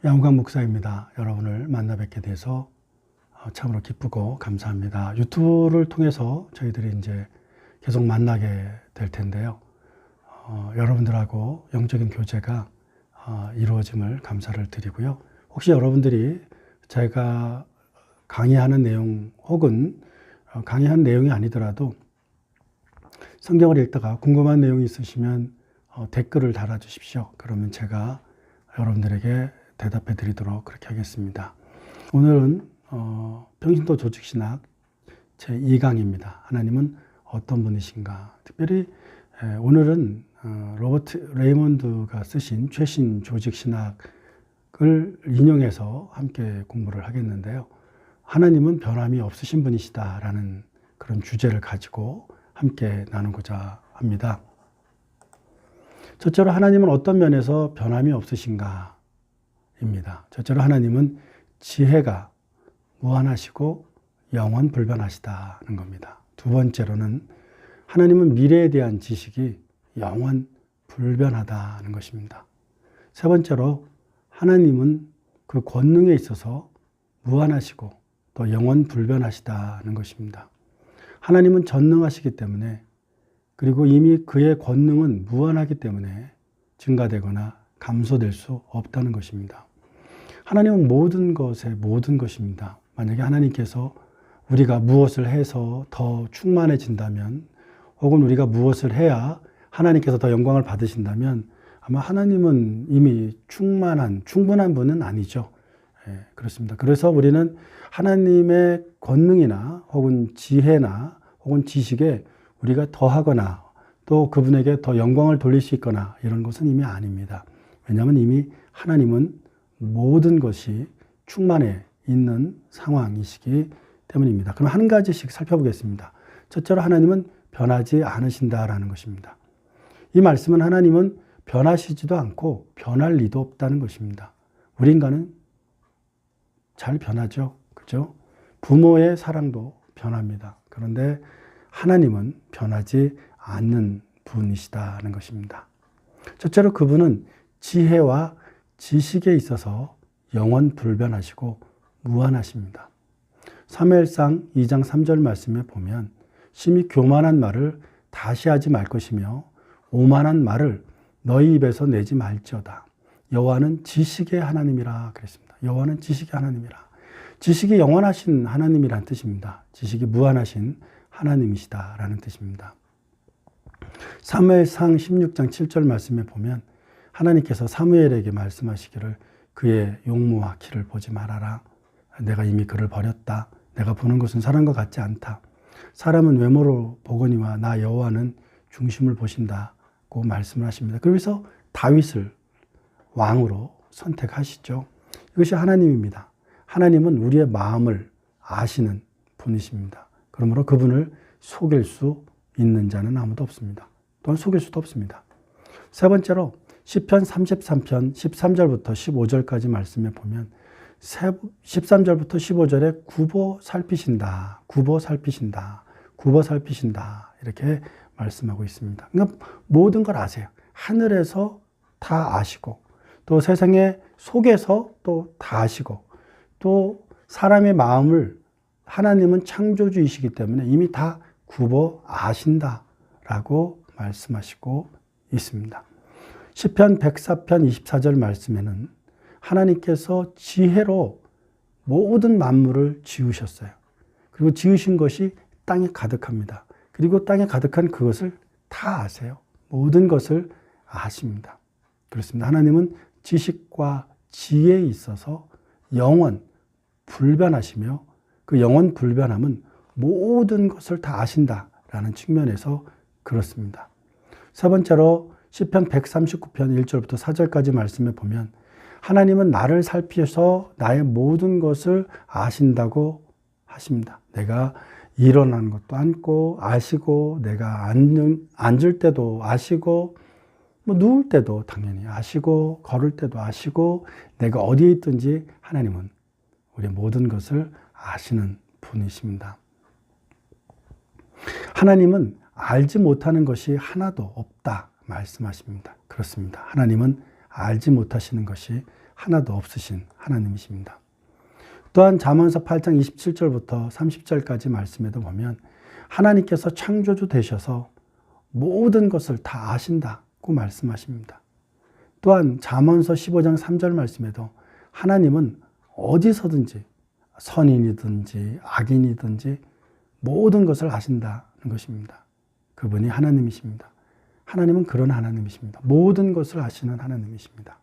양우강 목사입니다. 여러분을 만나 뵙게 돼서 참으로 기쁘고 감사합니다. 유튜브를 통해서 저희들이 이제 계속 만나게 될 텐데요. 여러분들하고 영적인 교제가 이루어짐을 감사를 드리고요. 혹시 여러분들이 제가 강의하는 내용 혹은 강의한 내용이 아니더라도 성경을 읽다가 궁금한 내용이 있으시면 댓글을 달아주십시오. 그러면 제가 여러분들에게 대답해 드리도록 그렇게 하겠습니다. 오늘은 평신도 조직신학 제2강입니다. 하나님은 어떤 분이신가? 특별히 오늘은 로버트 레이먼드가 쓰신 최신 조직신학을 인용해서 함께 공부를 하겠는데요. 하나님은 변함이 없으신 분이시다라는 그런 주제를 가지고 함께 나누고자 합니다. 첫째로 하나님은 어떤 면에서 변함이 없으신가? 입니다. 첫째로 하나님은 지혜가 무한하시고 영원 불변하시다는 겁니다. 두 번째로는 하나님은 미래에 대한 지식이 영원 불변하다는 것입니다. 세 번째로 하나님은 그 권능에 있어서 무한하시고 또 영원 불변하시다는 것입니다. 하나님은 전능하시기 때문에 그리고 이미 그의 권능은 무한하기 때문에 증가되거나 감소될 수 없다는 것입니다. 하나님은 모든 것의 모든 것입니다. 만약에 하나님께서 우리가 무엇을 해서 더 충만해진다면 혹은 우리가 무엇을 해야 하나님께서 더 영광을 받으신다면 아마 하나님은 이미 충분한 분은 아니죠. 그렇습니다. 그래서 우리는 하나님의 권능이나 혹은 지혜나 혹은 지식에 우리가 더하거나 또 그분에게 더 영광을 돌릴 수 있거나 이런 것은 이미 아닙니다. 왜냐하면 이미 하나님은 모든 것이 충만해 있는 상황이시기 때문입니다. 그럼 한 가지씩 살펴보겠습니다. 첫째로 하나님은 변하지 않으신다라는 것입니다. 이 말씀은 하나님은 변하시지도 않고 변할 리도 없다는 것입니다. 우리 인간은 잘 변하죠. 그죠? 부모의 사랑도 변합니다. 그런데 하나님은 변하지 않는 분이시다는 것입니다. 첫째로 그분은 지혜와 지식에 있어서 영원 불변하시고 무한하십니다. 사무엘상 2장 3절 말씀에 보면 심히 교만한 말을 다시 하지 말 것이며 오만한 말을 너희 입에서 내지 말지어다. 여호와는 지식의 하나님이라 그랬습니다. 여호와는 지식의 하나님이라. 지식이 영원하신 하나님이란 뜻입니다. 지식이 무한하신 하나님이시다라는 뜻입니다. 사무엘상 16장 7절 말씀에 보면 하나님께서 사무엘에게 말씀하시기를 그의 용모와 키를 보지 말아라. 내가 이미 그를 버렸다. 내가 보는 것은 사람과 같지 않다. 사람은 외모로 보거니와 나 여호와는 중심을 보신다고 말씀을 하십니다. 그래서 다윗을 왕으로 선택하시죠. 이것이 하나님입니다. 하나님은 우리의 마음을 아시는 분이십니다. 그러므로 그분을 속일 수 있는 자는 아무도 없습니다. 또한 속일 수도 없습니다. 세 번째로 시편 33편 13절부터 15절까지 말씀에 보면 13절부터 15절에 굽어 살피신다, 굽어 살피신다, 굽어 살피신다 이렇게 말씀하고 있습니다. 그러니까 모든 걸 아세요. 하늘에서 다 아시고 또 세상의 속에서 또 다 아시고 또 사람의 마음을 하나님은 창조주이시기 때문에 이미 다 굽어 아신다라고 말씀하시고 있습니다. 시편 104편 24절 말씀에는 하나님께서 지혜로 모든 만물을 지으셨어요. 그리고 지으신 것이 땅에 가득합니다. 그리고 땅에 가득한 그것을 다 아세요. 모든 것을 아십니다. 그렇습니다. 하나님은 지식과 지혜에 있어서 영원 불변하시며 그 영원 불변함은 모든 것을 다 아신다라는 측면에서 그렇습니다. 세 번째로 시편 139편 1절부터 4절까지 말씀에 보면 하나님은 나를 살피셔서 나의 모든 것을 아신다고 하십니다. 내가 일어나는 것도 아시고 내가 앉을 때도 아시고 누울 때도 당연히 아시고 걸을 때도 아시고 내가 어디에 있든지 하나님은 우리의 모든 것을 아시는 분이십니다. 하나님은 알지 못하는 것이 하나도 없다 말씀하십니다. 그렇습니다. 하나님은 알지 못하시는 것이 하나도 없으신 하나님이십니다. 또한 잠언서 8장 27절부터 30절까지 말씀에도 보면 하나님께서 창조주 되셔서 모든 것을 다 아신다고 말씀하십니다. 또한 잠언서 15장 3절 말씀에도 하나님은 어디서든지 선인이든지 악인이든지 모든 것을 아신다는 것입니다. 그분이 하나님이십니다. 하나님은 그런 하나님이십니다. 모든 것을 아시는 하나님이십니다.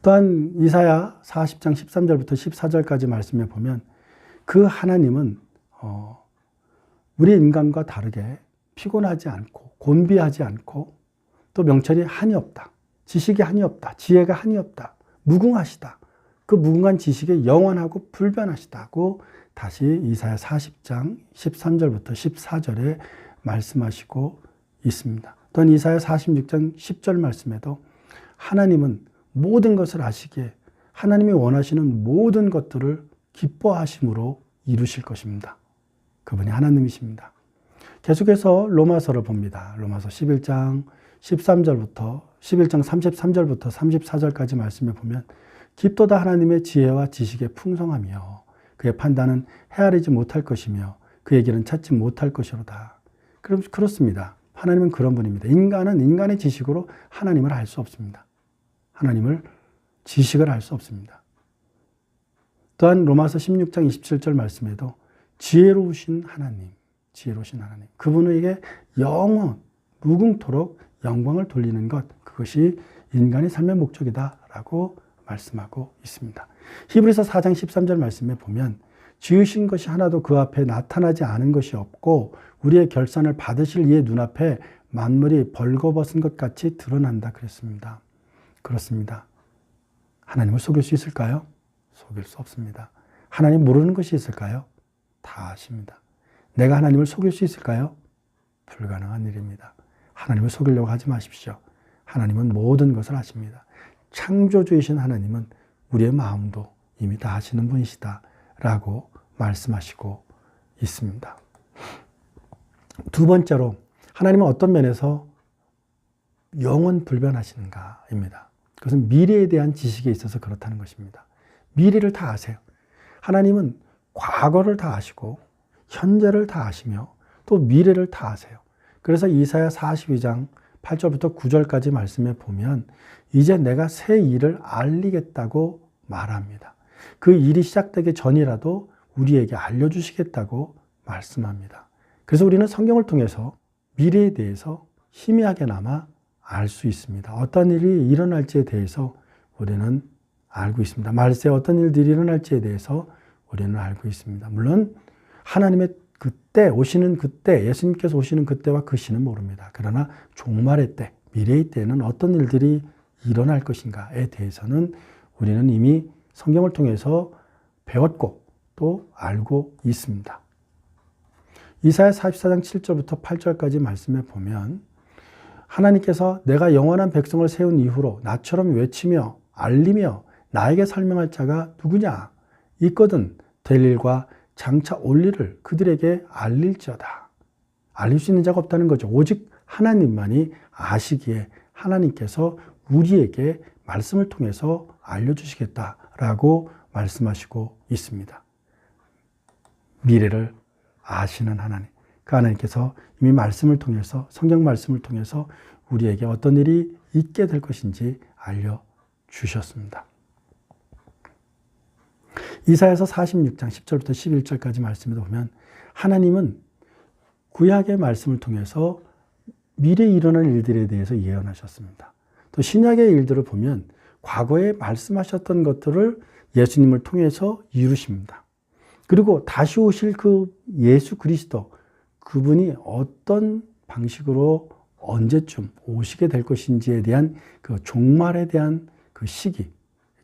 또한 이사야 40장 13절부터 14절까지 말씀에 보면 그 하나님은 우리 인간과 다르게 피곤하지 않고 곤비하지 않고 또 명철이 한이 없다. 지식이 한이 없다. 지혜가 한이 없다. 무궁하시다. 그 무궁한 지식에 영원하고 불변하시다고 다시 이사야 40장 13절부터 14절에 말씀하시고 있습니다. 또한 이사야 46장 10절 말씀에도 하나님은 모든 것을 아시기에 하나님이 원하시는 모든 것들을 기뻐하심으로 이루실 것입니다. 그분이 하나님이십니다. 계속해서 로마서를 봅니다. 로마서 11장 13절부터 11장 33절부터 34절까지 말씀에 보면 깊도다 하나님의 지혜와 지식의 풍성하며 그의 판단은 헤아리지 못할 것이며 그의 길은 찾지 못할 것이로다. 그렇습니다. 하나님은 그런 분입니다. 인간은 인간의 지식으로 하나님을 알 수 없습니다. 하나님을 지식을 알 수 없습니다. 또한 로마서 16장 27절 말씀에도 지혜로우신 하나님, 그분에게 영원 무궁토록 영광을 돌리는 것, 그것이 인간의 삶의 목적이다라고 말씀하고 있습니다. 히브리서 4장 13절 말씀에 보면 지으신 것이 하나도 그 앞에 나타나지 않은 것이 없고 우리의 결산을 받으실 이의 눈앞에 만물이 벌거벗은 것 같이 드러난다 그랬습니다. 그렇습니다. 하나님을 속일 수 있을까요? 속일 수 없습니다. 하나님 모르는 것이 있을까요? 다 아십니다. 내가 하나님을 속일 수 있을까요? 불가능한 일입니다. 하나님을 속이려고 하지 마십시오. 하나님은 모든 것을 아십니다. 창조주이신 하나님은 우리의 마음도 이미 다 아시는 분이시다라고 말씀하시고 있습니다. 두 번째로 하나님은 어떤 면에서 영원 불변하시는가입니다. 그것은 미래에 대한 지식에 있어서 그렇다는 것입니다. 미래를 다 아세요. 하나님은 과거를 다 아시고 현재를 다 아시며 또 미래를 다 아세요. 그래서 이사야 42장 8절부터 9절까지 말씀에 보면 이제 내가 새 일을 알리겠다고 말합니다. 그 일이 시작되기 전이라도 우리에게 알려주시겠다고 말씀합니다. 그래서 우리는 성경을 통해서 미래에 대해서 희미하게나마 알 수 있습니다. 어떤 일이 일어날지에 대해서 우리는 알고 있습니다. 말세에 어떤 일들이 일어날지에 대해서 우리는 알고 있습니다. 물론 하나님의 그때 오시는 그때, 예수님께서 오시는 그때와 그 시는 모릅니다. 그러나 종말의 때, 미래의 때는 어떤 일들이 일어날 것인가에 대해서는 우리는 이미 성경을 통해서 배웠고 또 알고 있습니다. 이사야 44장 7절부터 8절까지 말씀에 보면 하나님께서 내가 영원한 백성을 세운 이후로 나처럼 외치며 알리며 나에게 설명할 자가 누구냐? 있거든 될 일과 장차 올 일을 그들에게 알릴지어다. 알릴 수 있는 자가 없다는 거죠. 오직 하나님만이 아시기에 하나님께서 우리에게 말씀을 통해서 알려주시겠다라고 말씀하시고 있습니다. 미래를 아시는 하나님. 그 하나님께서 이미 말씀을 통해서, 성경 말씀을 통해서 우리에게 어떤 일이 있게 될 것인지 알려주셨습니다. 이사야서 46장 10절부터 11절까지 말씀에도 보면 하나님은 구약의 말씀을 통해서 미래에 일어날 일들에 대해서 예언하셨습니다. 또 신약의 일들을 보면 과거에 말씀하셨던 것들을 예수님을 통해서 이루십니다. 그리고 다시 오실 그 예수 그리스도, 그분이 어떤 방식으로 언제쯤 오시게 될 것인지에 대한 그 종말에 대한 그 시기,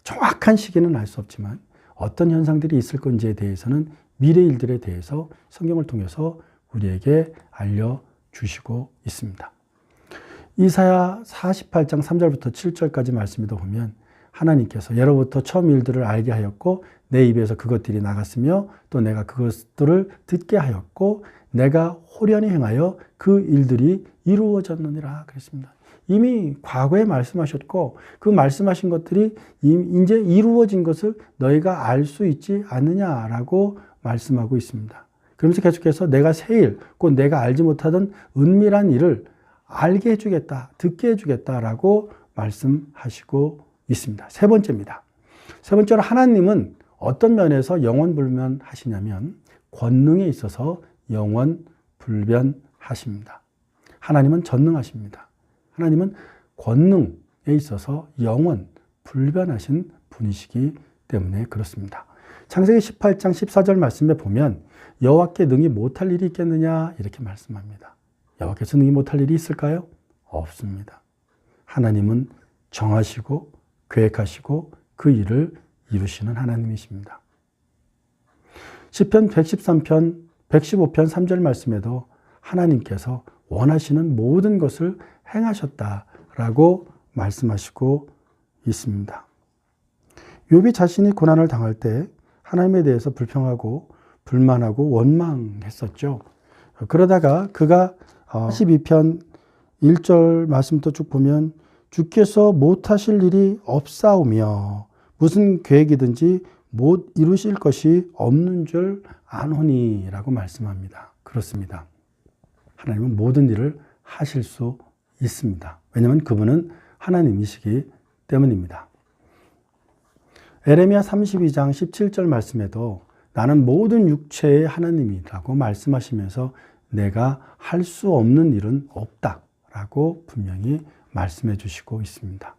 정확한 시기는 알 수 없지만 어떤 현상들이 있을 건지에 대해서는 미래 일들에 대해서 성경을 통해서 우리에게 알려주시고 있습니다. 이사야 48장 3절부터 7절까지 말씀에도 보면 하나님께서 예로부터 처음 일들을 알게 하였고 내 입에서 그것들이 나갔으며 또 내가 그것들을 듣게 하였고 내가 호련히 행하여 그 일들이 이루어졌느니라 그랬습니다. 이미 과거에 말씀하셨고 그 말씀하신 것들이 이제 이루어진 것을 너희가 알 수 있지 않느냐라고 말씀하고 있습니다. 그러면서 계속해서 내가 새 일, 곧 내가 알지 못하던 은밀한 일을 알게 해주겠다, 듣게 해주겠다라고 말씀하시고 있습니다. 세 번째입니다. 세 번째로 하나님은 어떤 면에서 영원불변하시냐면 권능에 있어서 영원불변하십니다. 하나님은 전능하십니다. 하나님은 권능에 있어서 영원불변하신 분이시기 때문에 그렇습니다. 창세기 18장 14절 말씀에 보면 여호와께 능히 못할 일이 있겠느냐 이렇게 말씀합니다. 여호와께서 능히 못할 일이 있을까요? 없습니다. 하나님은 정하시고 계획하시고 그 일을 이루시는 하나님이십니다. 시편 113편, 115편 3절 말씀에도 하나님께서 원하시는 모든 것을 행하셨다라고 말씀하시고 있습니다. 욥이 자신이 고난을 당할 때 하나님에 대해서 불평하고 불만하고 원망했었죠. 그러다가 그가 42편 1절 말씀부터 쭉 보면 주께서 못하실 일이 없사오며 무슨 계획이든지 못 이루실 것이 없는 줄 아노니 라고 말씀합니다. 그렇습니다. 하나님은 모든 일을 하실 수 있습니다. 왜냐하면 그분은 하나님이시기 때문입니다. 에레미야 32장 17절 말씀에도 나는 모든 육체의 하나님이라고 말씀하시면서 내가 할 수 없는 일은 없다라고 분명히 말씀해 주시고 있습니다.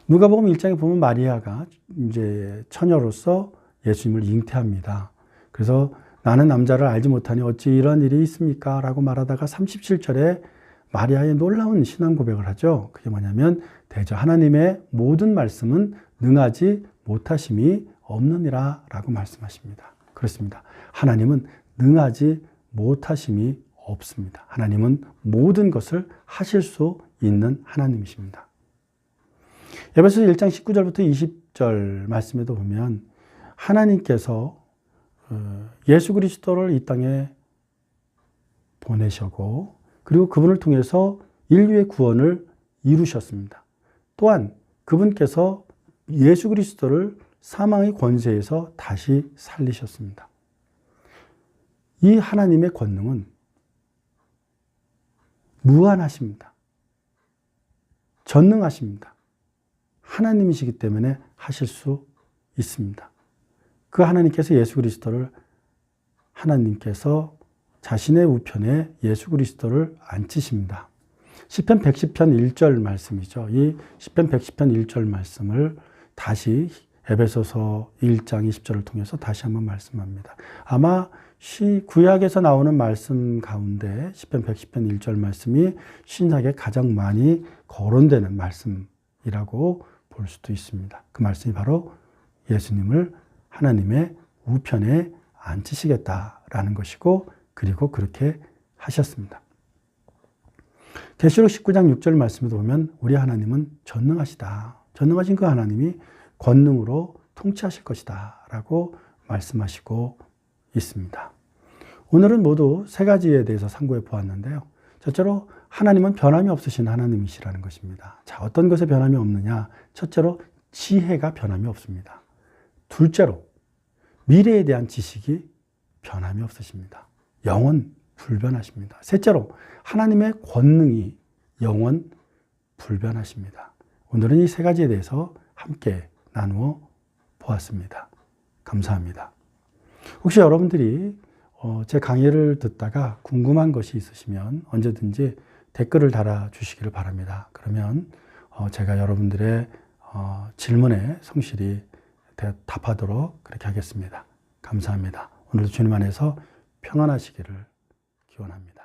누가복음 1장에 보면 마리아가 이제 처녀로서 예수님을 잉태합니다. 그래서 나는 남자를 알지 못하니 어찌 이런 일이 있습니까? 라고 말하다가 37절에 마리아의 놀라운 신앙 고백을 하죠. 그게 뭐냐면 대저 하나님의 모든 말씀은 능하지 못하심이 없느니라 라고 말씀하십니다. 그렇습니다. 하나님은 능하지 못하심이 없습니다. 하나님은 모든 것을 하실 수 있는 하나님이십니다. 에베소서 1장 19절부터 20절 말씀에도 보면 하나님께서 예수 그리스도를 이 땅에 보내셨고 그리고 그분을 통해서 인류의 구원을 이루셨습니다. 또한 그분께서 예수 그리스도를 사망의 권세에서 다시 살리셨습니다. 이 하나님의 권능은 무한하십니다. 전능하십니다. 하나님이시기 때문에 하실 수 있습니다. 그 하나님께서 예수 그리스도를 하나님께서 자신의 우편에 예수 그리스도를 앉히십니다. 시편 110편 1절 말씀이죠. 이 시편 110편 1절 말씀을 다시 에베소서 1장 20절을 통해서 다시 한번 말씀합니다. 아마 구약에서 나오는 말씀 가운데 시편 110편 1절 말씀이 신약에 가장 많이 거론되는 말씀이라고 볼 수도 있습니다. 그 말씀이 바로 예수님을 하나님의 우편에 앉히시겠다라는 것이고 그리고 그렇게 하셨습니다. 계시록 19장 6절 말씀에도 보면 우리 하나님은 전능하시다. 전능하신 그 하나님이 권능으로 통치하실 것이다 라고 말씀하시고 있습니다. 오늘은 모두 세 가지에 대해서 상고해 보았는데요. 첫째로 하나님은 변함이 없으신 하나님이시라는 것입니다. 자, 어떤 것에 변함이 없느냐? 첫째로 지혜가 변함이 없습니다. 둘째로 미래에 대한 지식이 변함이 없으십니다. 영원 불변하십니다. 셋째로 하나님의 권능이 영원 불변하십니다. 오늘은 이 세 가지에 대해서 함께 나누어 보았습니다. 감사합니다. 혹시 여러분들이 제 강의를 듣다가 궁금한 것이 있으시면 언제든지 댓글을 달아주시기를 바랍니다. 그러면 제가 여러분들의 질문에 성실히 답하도록 그렇게 하겠습니다. 감사합니다. 오늘도 주님 안에서 평안하시기를 기원합니다.